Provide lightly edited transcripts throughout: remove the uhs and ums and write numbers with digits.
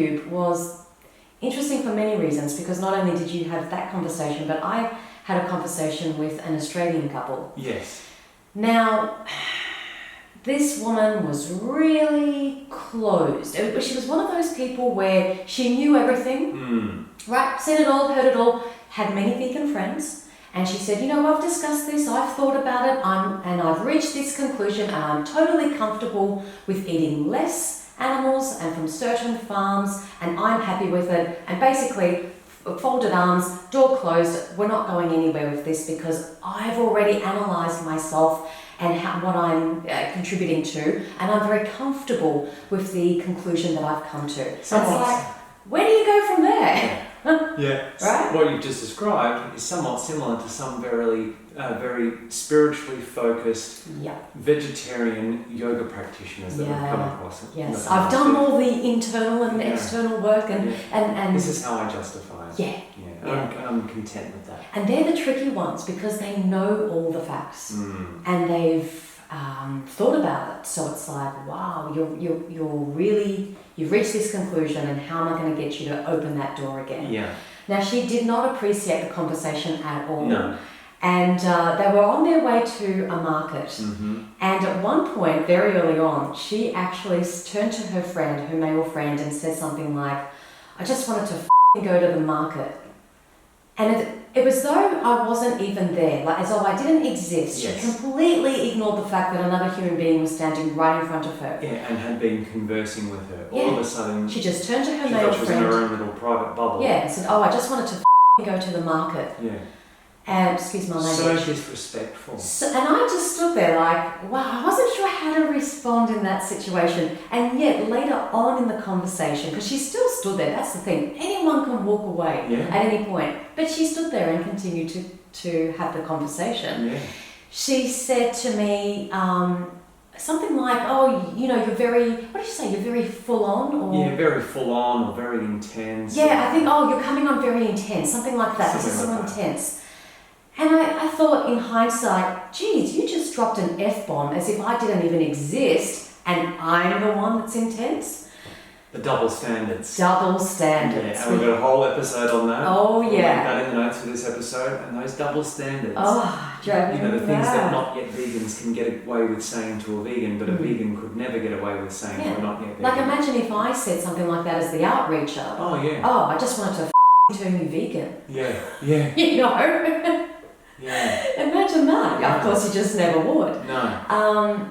cube was interesting for many reasons, because not only did you have that conversation, but I had a conversation with an Australian couple. Yes. Now, this woman was really closed. She was one of those people where she knew everything, right? Seen it all, heard it all, had many vegan friends. And she said, you know, I've discussed this, I've thought about it, and I've reached this conclusion, and I'm totally comfortable with eating less animals and from certain farms, and I'm happy with it. And basically, folded arms, door closed, we're not going anywhere with this because I've already analysed myself and what I'm contributing to, and I'm very comfortable with the conclusion that I've come to. So it's like, where do you go from there? Yeah, right? What you've just described is somewhat similar to some very spiritually focused vegetarian yoga practitioners that we've come across. Yes, I've done all the internal and external work, and this is how I justify it. I'm content with that. And they're the tricky ones because they know all the facts and they've thought about it. So it's like, wow, you've reached this conclusion, and how am I going to get you to open that door again? Yeah. Now, she did not appreciate the conversation at all. No. And they were on their way to a market. And at one point, very early on, she actually turned to her friend, her male friend, and said something like, I just wanted to go to the market. And it was though I wasn't even there, like as though I didn't exist. Yes. She completely ignored the fact that another human being was standing right in front of her. Yeah, and had been conversing with her. All of a sudden, she just turned to her she male thought she was friend. in her own little private bubble. Yeah, and said, oh, I just wanted to go to the market. Yeah. And excuse my language. So disrespectful. And I just stood there like, wow, I wasn't sure how to respond in that situation. And yet later on in the conversation, because she still stood there, that's the thing, anyone can walk away at any point, but she stood there and continued to have the conversation. Yeah. She said to me something like, oh, you know, you're very, what did you say, you're very full on? Or Yeah, very full on or very intense. Yeah, I think, oh, you're coming on very intense, something like that. This is so intense. And I thought in hindsight, geez, you just dropped an F-bomb as if I didn't even exist and I'm the one that's intense. The double standards. Double standards. Yeah, and we've got a whole episode on that. Oh, yeah. We'll link that in the notes for this episode. And those double standards. Oh, driving you know, the things that not yet vegans can get away with saying to a vegan, but a vegan could never get away with saying to a not yet vegan. Like imagine if I said something like that as the outreacher. Oh, yeah. Oh, I just wanted to turn you vegan. Yeah, yeah. You know? Yeah. Imagine that. Of course, you just never would. No.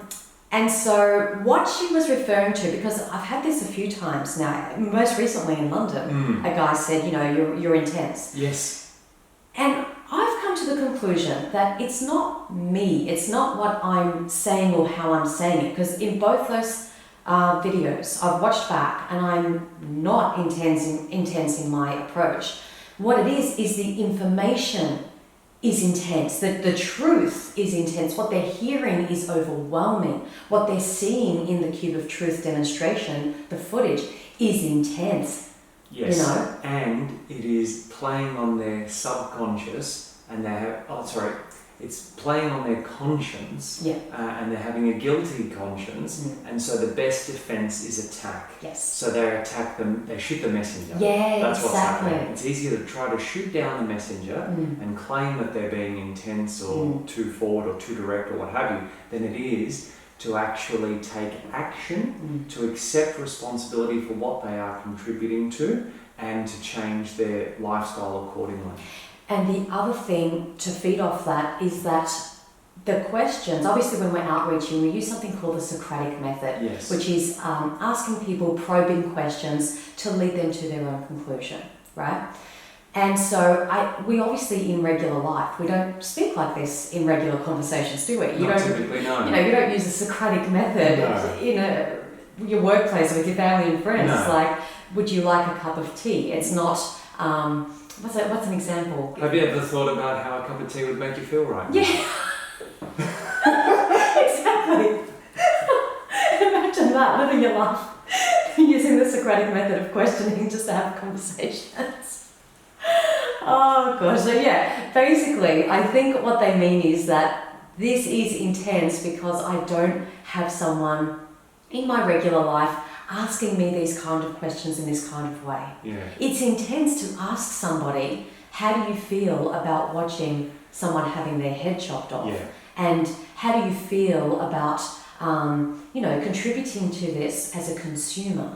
And so what she was referring to, because I've had this a few times now, most recently in London, a guy said, you know, you're intense. Yes. And I've come to the conclusion that it's not me, it's not what I'm saying or how I'm saying it, because in both those videos I've watched back and I'm not intense in my approach. What it is the information is intense, the truth is intense, what they're hearing is overwhelming, what they're seeing in the Cube of Truth demonstration, the footage, is intense. Yes, you know? And it is playing on their subconscious, and it's playing on their conscience, and they're having a guilty conscience, and so the best defense is attack. Yes. So they attack them, they shoot the messenger. Yeah, that's what's exactly. happening. It's easier to try to shoot down the messenger and claim that they're being intense or too forward or too direct or what have you, than it is to actually take action, to accept responsibility for what they are contributing to, and to change their lifestyle accordingly. And the other thing to feed off that is that the questions, obviously when we're outreaching, we use something called the Socratic method, which is asking people probing questions to lead them to their own conclusion, right? And so we obviously in regular life, we don't speak like this in regular conversations, do we? Typically, no. You know, you don't use the Socratic method in your workplace with your family and friends. No. It's like, would you like a cup of tea? It's not... What's an example? Have you ever thought about how a cup of tea would make you feel right? Yeah. Exactly. Imagine that. I think you laugh. Using the Socratic method of questioning just to have conversations. Oh gosh. So yeah, basically I think what they mean is that this is intense because I don't have someone in my regular life asking me these kind of questions in this kind of way. Yeah. It's intense to ask somebody, how do you feel about watching someone having their head chopped off? Yeah. And how do you feel about, contributing to this as a consumer?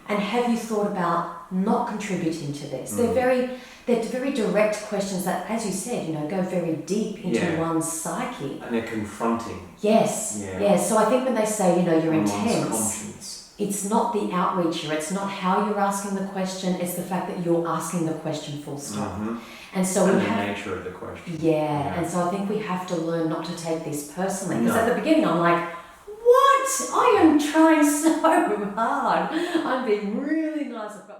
And have you thought about not contributing to this? They're very direct questions that, as you said, go very deep into one's psyche. And they're confronting. Yes. Yeah. Yes. So I think when they say, you're On one's intense, conscience. it's not the outreacher. It's not how you're asking the question. It's the fact that you're asking the question full stop. And so And we the have, nature of the question. yeah. And so I think we have to learn not to take this personally. Because No. at the beginning I'm like, what? I am trying so hard. I'm being really nice. I've got my